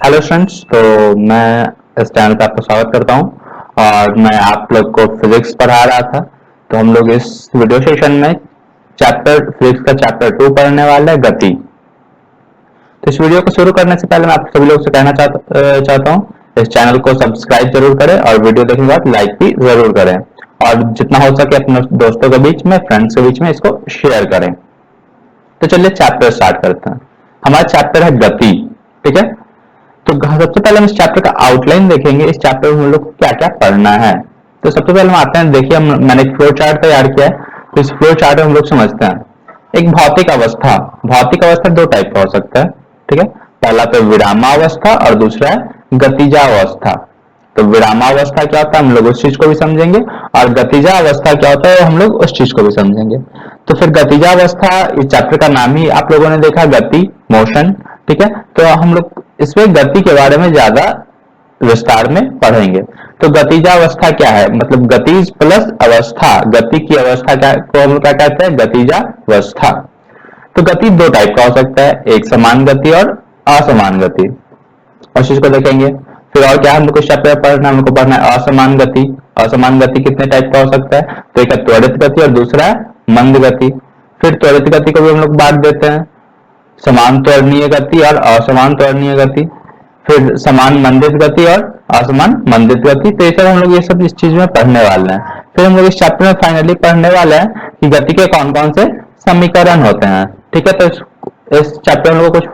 Hello friends. तो मैं इस चैनल पे आपका स्वागत करता हूं और मैं आप लोग को फिजिक्स पढ़ा रहा था। तो हम लोग इस वीडियो सेशन में फिजिक्स का चैप्टर 2 पढ़ने वाले हैं, गति। तो इस वीडियो को शुरू करने से पहले मैं आप सभी लोग से कहना चाहता हूं, इस चैनल को सब्सक्राइब जरूर करें और वीडियो देखने के बाद लाइक भी जरूर करें और जितना हो सके अपने दोस्तों के बीच में, फ्रेंड्स के बीच में इसको शेयर करें। तो चलिए चैप्टर स्टार्ट करते हैं। हमारा चैप्टर है गति। ठीक है, तो सबसे पहले हम इस चैप्टर का आउटलाइन देखेंगे। इस चैप्टर में हम लोग क्या क्या पढ़ना है। तो सबसे पहले हम आते हैं, देखिए मैंने एक फ्लो चार्ट तैयार किया है। तो इस फ्लो चार्ट में हम लोग समझते हैं एक भौतिक अवस्था। भौतिक अवस्था दो टाइप का हो सकता है। ठीक है, पहला तो विरामावस्था और दूसरा है गतिजावस्था। तो विरामावस्था क्या होता है हम लोग उस चीज को भी समझेंगे और गतिजा अवस्था क्या होता है हम लोग उस चीज को भी समझेंगे। तो फिर गतिजावस्था, इस चैप्टर का नाम ही आप लोगों ने देखा, गति, मोशन। ठीक है, तो हम लोग इसमें गति के बारे में ज्यादा विस्तार में पढ़ेंगे। तो गतिजावस्था क्या है, मतलब गतिज प्लस अवस्था, गति की अवस्था क्या को हम लोग क्या कहते हैं, गतिजावस्था। तो गति दो टाइप का हो सकता है, एक समान गति और असमान गति। उस चीज को देखेंगे। फिर और क्या हमको इस चैप्टर में पढ़ना, हमको पढ़ना है असमान गति। असमान गति कितने टाइप का हो सकता है, तो एक है त्वरित गति और दूसरा है मंद गति। फिर त्वरित गति को भी हम लोग बांट देते हैं समान त्वरणीय गति और असमान त्वरणीय गति। फिर समान मंदित गति और असमान मंदित गति। तो ये सब हम लोग इस चीज में पढ़ने वाले हैं। फिर हम लोग इस चैप्टर में फाइनली पढ़ने वाले हैं कि गति के कौन कौन से समीकरण होते हैं। ठीक है, तो इस चैप्टर में हम लोग कुछ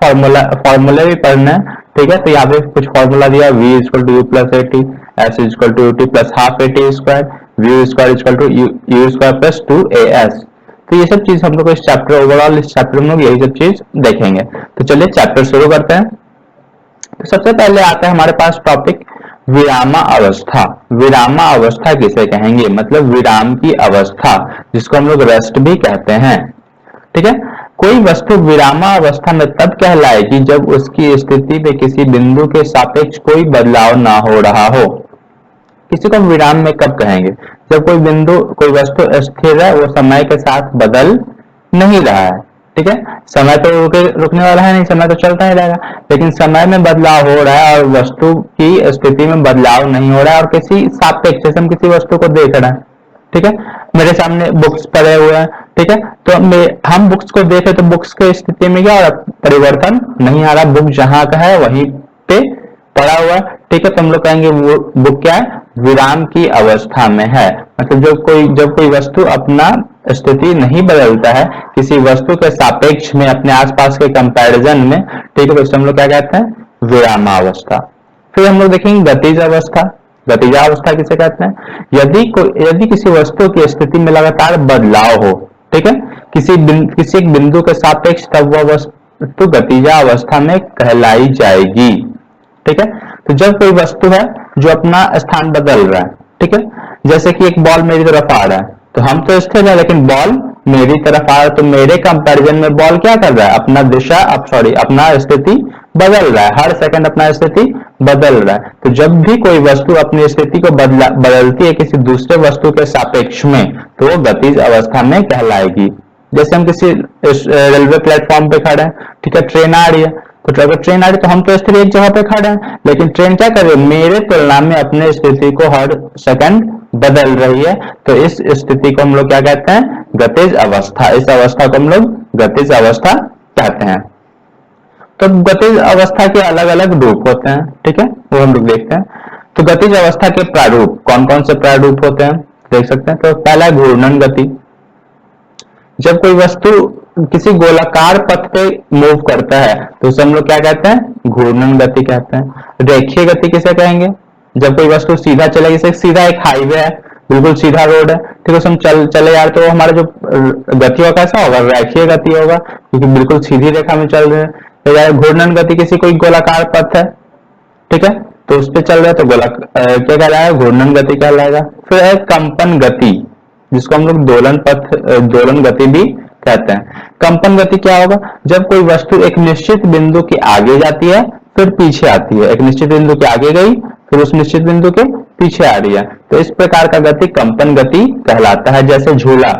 फॉर्मूले भी पढ़ने हैं। ठीक है, तो यहाँ पे कुछ फॉर्मूला दिया, v equal to u plus a t, s equal to u t plus half a t square, v square equal to u square plus 2as। तो ये सब चीज हम लोग इस चैप्टर, ओवरऑल इस चैप्टर में हम लोग यही सब चीज देखेंगे। तो चलिए चैप्टर शुरू करते हैं। तो सबसे पहले आता है हमारे पास टॉपिक विरामा अवस्था। विरामा अवस्था किसे कहेंगे, मतलब विराम की अवस्था, जिसको हम लोग रेस्ट भी कहते हैं। ठीक है, कोई वस्तु विरामा अवस्था में तब कहलाएगी जब उसकी स्थिति में किसी बिंदु के सापेक्ष कोई बदलाव ना हो रहा हो। किसी को विराम में कब कहेंगे, जब कोई बिंदु, कोई वस्तु स्थिर है, वो समय के साथ बदल नहीं रहा है। ठीक है, समय तो रुकने वाला है नहीं, समय तो चलता ही रहेगा, लेकिन समय में बदलाव हो रहा है और वस्तु की स्थिति में बदलाव नहीं हो रहा है और किसी सापेक्ष, जैसे हम किसी वस्तु को देख रहे हैं। ठीक है, मेरे सामने बुक्स पड़े हुए हैं। ठीक है, तो हम बुक्स को देखें तो बुक्स की स्थिति में क्या हो रहा है, परिवर्तन नहीं आ रहा, बुक जहां का है वहीं पे पड़ा हुआ। ठीक है, तो हम लोग कहेंगे वो बुक क्या है, विराम की अवस्था में है। मतलब जब कोई वस्तु अपना स्थिति नहीं बदलता है किसी वस्तु के सापेक्ष में, अपने आसपास के कंपैरिजन में। ठीक है, तो हम लोग क्या कहते हैं, विरामावस्था। फिर हम लोग देखेंगे गतिज अवस्था। गतिजावस्था किसे कहते हैं, यदि किसी वस्तु की स्थिति में लगातार बदलाव हो। ठीक है, किसी एक बिंदु के सापेक्ष, तब वह वस्तु गतिजा अवस्था में कहलाई जाएगी। ठीक है, तो जब कोई वस्तु है जो अपना स्थान बदल रहा है। ठीक है, जैसे कि एक बॉल मेरी तरफ आ रहा है, तो हम तो स्थिर है लेकिन बॉल मेरी तरफ आ रहा है, तो मेरे कंपैरिजन में बॉल क्या कर रहा है, अपना अपना स्थिति बदल रहा है, हर सेकंड अपना स्थिति बदल रहा है। तो जब भी कोई वस्तु अपनी स्थिति को बदलती है किसी दूसरे वस्तु के सापेक्ष में, तो वो गतिज अवस्था में कहलाएगी। जैसे हम किसी रेलवे प्लेटफॉर्म पे खड़े हैं, ठीक है, ट्रेन आ रही है, तो ट्रेन आ रही, तो हम तो स्थिर एक जगह पे खड़े हैं, लेकिन ट्रेन क्या कर रही है, मेरे तुलना में अपने स्थिति को हर सेकंड बदल रही है। तो इस स्थिति को हम लोग क्या कहते हैं, गतिज अवस्था। इस अवस्था को हम लोग गतिज अवस्था कहते हैं। तो गतिज अवस्था के अलग अलग रूप होते हैं। ठीक है, वो हम लोग देखते हैं। तो गतिज अवस्था के प्रारूप, कौन कौन से प्रारूप होते हैं देख सकते हैं। तो पहला घूर्णन गति। जब कोई वस्तु किसी गोलाकार पथ पे मूव करता है तो उसे हम लोग क्या कहते हैं, घूर्णन गति कहते हैं। रेखीय गति किसे कहेंगे, जब कोई वस्तु सीधा चलेगी, जैसे सीधा एक हाईवे है, बिल्कुल सीधा रोड है, ठीक है, हम चले यार, तो हमारा जो गति होगा कैसा होगा, रेखीय गति होगा, क्योंकि बिल्कुल सीधी रेखा में चल रहे हैं। तो यार घूर्णन गति किसी कोई गोलाकार पथ है, ठीक है, तो उस पर चल रहा है, तो क्या कहलाएगा, घूर्णन गति कहलाएगा। फिर है कंपन गति, जिसको हम लोग दोलन गति भी कहते हैं। कंपन गति क्या होगा, जब कोई वस्तु एक निश्चित बिंदु के आगे जाती है फिर पीछे आती है, एक निश्चित बिंदु के आगे गई फिर उस निश्चित बिंदु के पीछे आ रही है, तो इस प्रकार का गति कंपन गति कहलाता है। जैसे झूला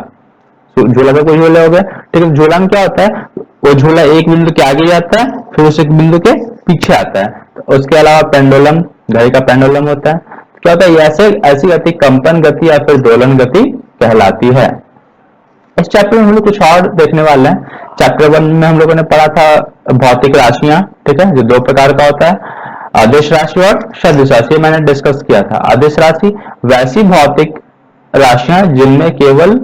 का कोई झूला हो गया, ठीक है, झूला में क्या होता है, वो झूला एक बिंदु के आगे जाता है फिर उस एक बिंदु के पीछे आता है, तो उसके अलावा पेंडुलम, घड़ी का पेंडुलम होता है। क्या होता है, ऐसे ऐसी गति कंपन गति या फिर दोलन गति कहलाती है। इस चैप्टर में हम लोग कुछ और देखने वाले हैं। चैप्टर 1 में हम लोगों ने पढ़ा था भौतिक राशियां, ठीक है, जो दो प्रकार का होता है, अदिश राशि और सदिश राशि, मैंने डिस्कस किया था। अदिश राशि वैसी भौतिक राशियां जिनमें केवल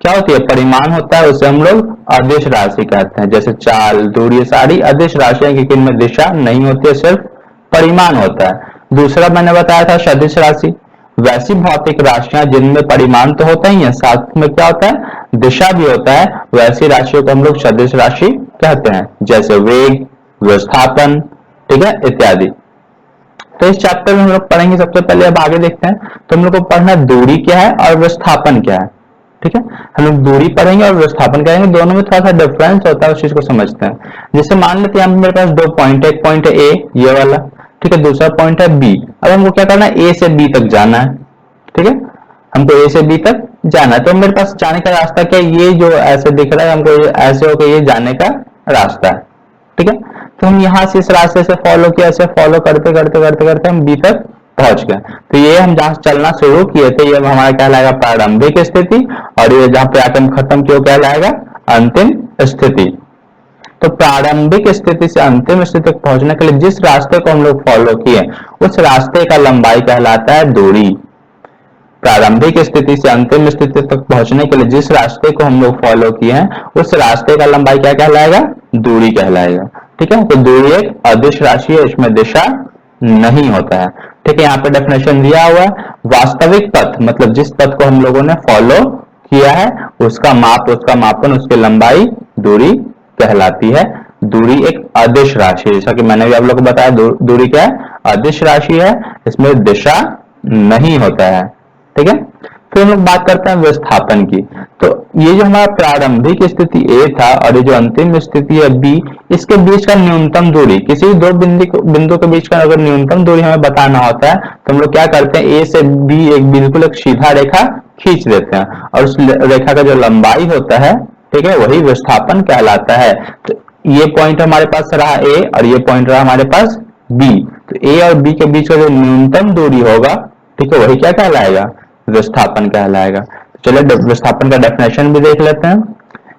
क्या होती है, परिमाण होता है, उसे हम लोग अदिश राशि कहते हैं। जैसे चाल, दूरी, सारी अदिश राशियां क्योंकि इनमें दिशा नहीं होती है, सिर्फ परिमाण होता है। दूसरा मैंने बताया था सदिश राशि, वैसी भौतिक राशियां जिनमें परिमाण तो होता ही है, साथ में क्या होता है, दिशा भी होता है, वैसी राशियों को हम लोग सदिश राशि कहते हैं, जैसे वेग, विस्थापन, ठीक है, इत्यादि। तो इस चैप्टर में हम लोग पढ़ेंगे। सबसे पहले अब आगे देखते हैं, तो हम लोग को पढ़ना दूरी क्या है और विस्थापन क्या है, ठीक है। हम लोग दूरी पढ़ेंगे और विस्थापन करेंगे, दोनों में थोड़ा सा डिफरेंस होता है, उस चीज को समझते हैं। जैसे मान लेते हैं मेरे पास दो पॉइंट है, एक पॉइंट है ए ये वाला, ठीक है, दूसरा पॉइंट है बी। अब हमको क्या करना है, ए से बी तक जाना है, ठीक है, हमको ए से बी तक जाना है। तो मेरे पास जाने का रास्ता क्या है, ये जो ऐसे दिख रहा है हमको, ऐसे होकर ये जाने का रास्ता है, ठीक है। तो हम यहाँ से इस रास्ते से फॉलो किया, ऐसे फॉलो करते करते करते करते हम बी तक पहुंच गए। तो ये हम जहां चलना शुरू किए थे, ये हमारा कहलाएगा प्रारंभिक स्थिति, और ये जहां पे आके हम खत्म किया कहलाएगा अंतिम स्थिति। तो प्रारंभिक स्थिति से अंतिम स्थिति तक पहुंचने के लिए जिस रास्ते को हम लोग फॉलो किए, उस रास्ते का लंबाई कहलाता है दूरी। प्रारंभिक स्थिति से अंतिम स्थिति तक पहुंचने के लिए जिस रास्ते को हम लोग फॉलो किए हैं, उस रास्ते का लंबाई क्या कहलाएगा, दूरी कहलाएगा, ठीक है। तो दूरी एक अदिश राशि है, इसमें दिशा नहीं होता है, ठीक है। यहाँ पे डेफिनेशन दिया हुआ है, वास्तविक पथ मतलब जिस पथ को हम लोगों ने फॉलो किया है, उसका माप, उसका मापन, उसकी लंबाई दूरी कहलाती है। दूरी एक अदिश राशि है, जैसा कि मैंने भी आप लोगों को बताया, दूरी क्या है, अदिश राशि है, इसमें दिशा नहीं होता है, ठीक है। फिर हम लोग बात करते हैं विस्थापन की। तो ये जो हमारा प्रारंभिक स्थिति ए था और ये जो अंतिम स्थिति है बी, इसके बीच का न्यूनतम दूरी, किसी दो बिंदु के बीच का अगर न्यूनतम दूरी हमें बताना होता है, तो हम लोग क्या करते हैं, ए से बी एक बिल्कुल एक सीधा रेखा खींच देते हैं, और उस रेखा का जो लंबाई होता है, ठीक है, वही विस्थापन कहलाता है। तो ये पॉइंट हमारे पास रहा ए और ये पॉइंट रहा हमारे पास बी, तो ए और बी के बीच का जो न्यूनतम दूरी होगा, ठीक है, वही क्या कहलाएगा, विस्थापन कहलाएगा। तो चलिए विस्थापन का डेफिनेशन भी देख लेते हैं।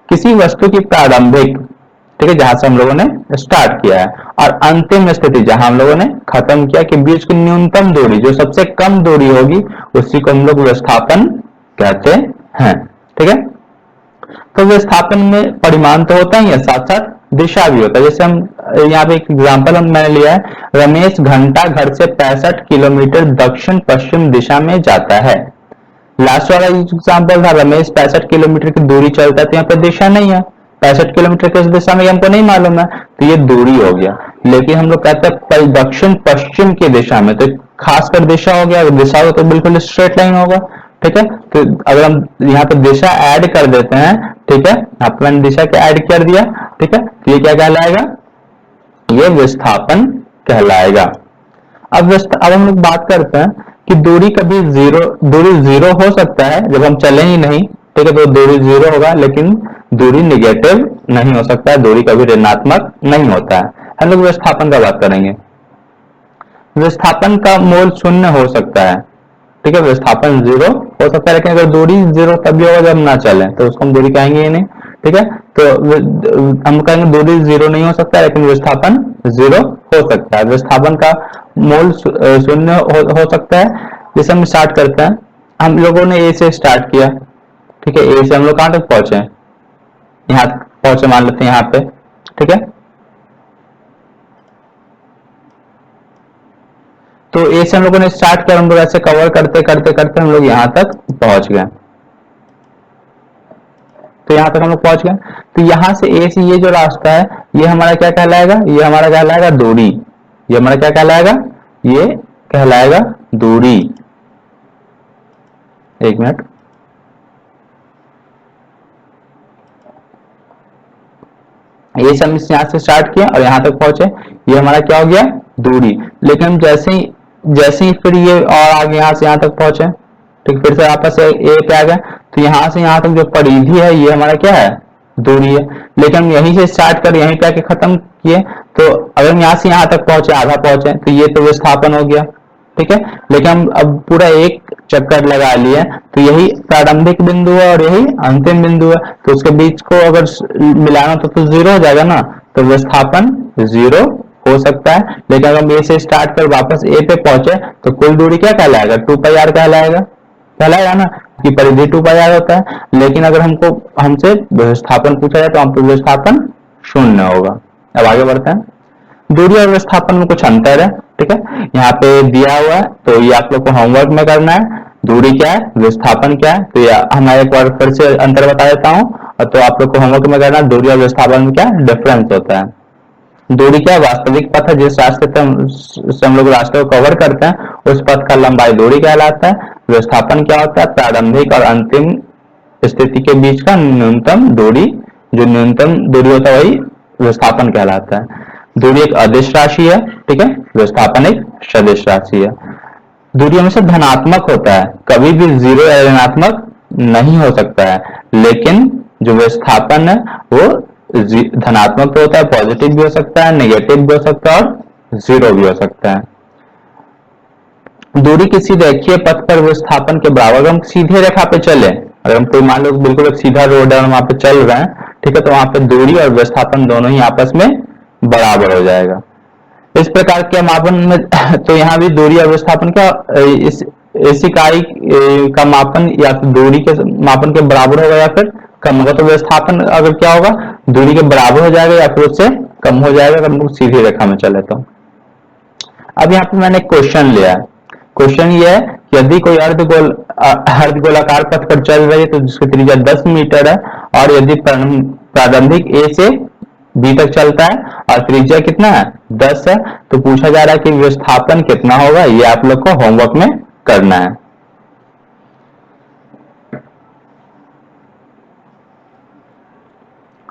किसी वस्तु की प्रारंभिक, ठीक है, जहां से हम लोगों ने स्टार्ट किया है, और अंतिम स्थिति जहां हम लोगों ने खत्म किया, के बीच की न्यूनतम दूरी, जो सबसे कम दूरी होगी, उसी को हम लोग विस्थापन कहते हैं, ठीक है। तो विस्थापन में परिमाण तो होता ही है, साथ साथ दिशा भी होता है। जैसे हम यहाँ पे एक एग्जाम्पल मैंने लिया है, रमेश घंटा घर से 65 किलोमीटर दक्षिण पश्चिम दिशा में जाता है। लास्ट वाला एग्जाम्पल था, रमेश 65 किलोमीटर की दूरी चलता है, तो यहाँ पे दिशा नहीं है, 65 किलोमीटर किस दिशा में हमको नहीं मालूम है, तो ये दूरी हो गया। लेकिन हम लोग कहते हैं दक्षिण पश्चिम की दिशा में, तो खासकर दिशा हो गया, दिशा हो तो बिल्कुल स्ट्रेट लाइन होगा, ठीक है। तो अगर हम यहाँ पे दिशा ऐड कर देते हैं, ठीक है, यहाँ पे मैंने दिशा के ऐड कर दिया, ठीक है, तो ये क्या कहलाएगा, ये विस्थापन कहलाएगा। अब हम लोग बात करते हैं कि दूरी जीरो हो सकता है जब हम चले ही नहीं, ठीक है, तो दूरी जीरो होगा, लेकिन दूरी निगेटिव नहीं हो सकता है, दूरी कभी ऋणात्मक नहीं होता है। हम लोग विस्थापन का बात करेंगे। विस्थापन का मोल शून्य हो सकता है, ठीक है, विस्थापन जीरो हो सकता है, लेकिन अगर दूरी जीरो तभी होगा जब ना चले, तो उसको हम दूरी कहेंगे ही नहीं, ठीक है। तो हम कहेंगे दूरी जीरो नहीं हो सकता, लेकिन विस्थापन जीरो हो सकता है। विस्थापन का मोल शून्य हो सकता है। जैसे हम स्टार्ट करते हैं, हम लोगों ने ए से स्टार्ट किया, ठीक है, ए से हम लोग कहां तक पहुंचे, यहाँ पहुंचे मान लेते हैं यहाँ पे, ठीक है। तो ए से हम लोगों ने स्टार्ट किया, हम लोग ऐसे कवर करते करते करते हम लोग यहाँ तक पहुंच गए, तो यहाँ तक हम लोग पहुंच गए। तो यहाँ से ए से ये जो रास्ता है, ये हमारा क्या कहलाएगा, ये हमारा कहलाएगा दूरी, ये हमारा क्या कहलाएगा, ये कहलाएगा दूरी। एक मिनट, ये सब यहाँ से स्टार्ट किया और यहाँ तक पहुंचे, ये हमारा क्या हो गया, दूरी। लेकिन हम जैसे ही फिर ये और आगे यहाँ से यहाँ तक पहुंचे, ठीक, फिर से आपस ए पे आ गए, तो यहाँ से यहाँ तक जो परिधि है, ये हमारा क्या है, दूरी है, लेकिन हम यहीं से स्टार्ट कर यहीं पे आके खत्म किए, तो अगर हम यहाँ से यहाँ तक पहुंचे, आधा पहुंचे, तो ये तो विस्थापन हो गया, ठीक है। लेकिन हम अब पूरा एक चक्कर लगा लिए, तो यही प्रारंभिक बिंदु है और यही अंतिम बिंदु है, तो उसके बीच को अगर मिलाना तो जीरो हो जाएगा ना, तो विस्थापन जीरो हो सकता है। लेकिन अगर हम ए से स्टार्ट कर वापस ए पे पहुंचे, तो कुल दूरी क्या कहलाएगा, 2πr कहलाएगा ना, कि परिधि 2πr होता है। लेकिन अगर हमसे विस्थापन पूछा जाए, तो हम पे विस्थापन शून्य होगा। अब आगे बढ़ते हैं। दूरी और विस्थापन में कुछ अंतर है, ठीक है, यहाँ पे दिया हुआ है, तो ये आप लोग को होमवर्क में करना है। दूरी क्या है, विस्थापन क्या है, तो ये हम एक बार फिर से अंतर बता देता हूँ, तो आप लोग को होमवर्क में करना है। दूरी और विस्थापन में क्या डिफरेंस होता है। दूरी क्या वास्तविक पथ है, जिस रास्ते से हम लोग रास्ते को कवर करते हैं, उस पथ का लंबाई दूरी कहलाता है। विस्थापन क्या होता है, प्रारंभिक और अंतिम स्थिति के बीच का न्यूनतम दूरी, जो न्यूनतम दूरी होता है वही विस्थापन कहलाता है। दूरी एक अदिश राशि है, ठीक है, विस्थापन एक सदिश राशि है। दूरी हमेशा धनात्मक होता है, कभी भी जीरो या ऋणात्मक नहीं हो सकता है, लेकिन जो विस्थापन है वो धनात्मक तो होता है, पॉजिटिव भी हो सकता है, नेगेटिव भी हो सकता है और जीरो भी हो सकता है। दूरी किसी रेखीय पथ पर विस्थापन के बराबर, अगर हम सीधे रेखा पे चले, अगर हम कोई मान लो बिल्कुल एक सीधा रोड है और वहां पे चल रहे हैं, ठीक है, तो वहां पे दूरी और विस्थापन दोनों ही आपस में बराबर हो जाएगा। इस प्रकार के मापन में तो यहाँ भी दूरी और विस्थापन क्या इस इकाई का मापन या तो दूरी के मापन के बराबर होगा या फिर कम होगा, तो विस्थापन अगर क्या होगा, दूरी के बराबर हो जाएगा या फिर उससे कम हो जाएगा अगर हम लोग सीधी रेखा में चले तो। अब यहाँ पे मैंने क्वेश्चन लिया है। क्वेश्चन ये है कि यदि कोई अर्धगोलाकार पथ पर चल रही है, तो जिसकी त्रिज्या 10 मीटर है, और यदि प्रारंभिक ए से बी तक चलता है और त्रिज्या कितना है, 10 है, तो पूछा जा रहा है कि विस्थापन कितना होगा। ये आप लोग को होमवर्क में करना है।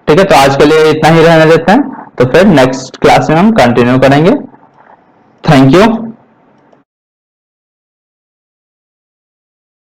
ठीक है, तो आज के लिए इतना ही रहने देते हैं, तो फिर नेक्स्ट क्लास में हम कंटिन्यू करेंगे। Thank you.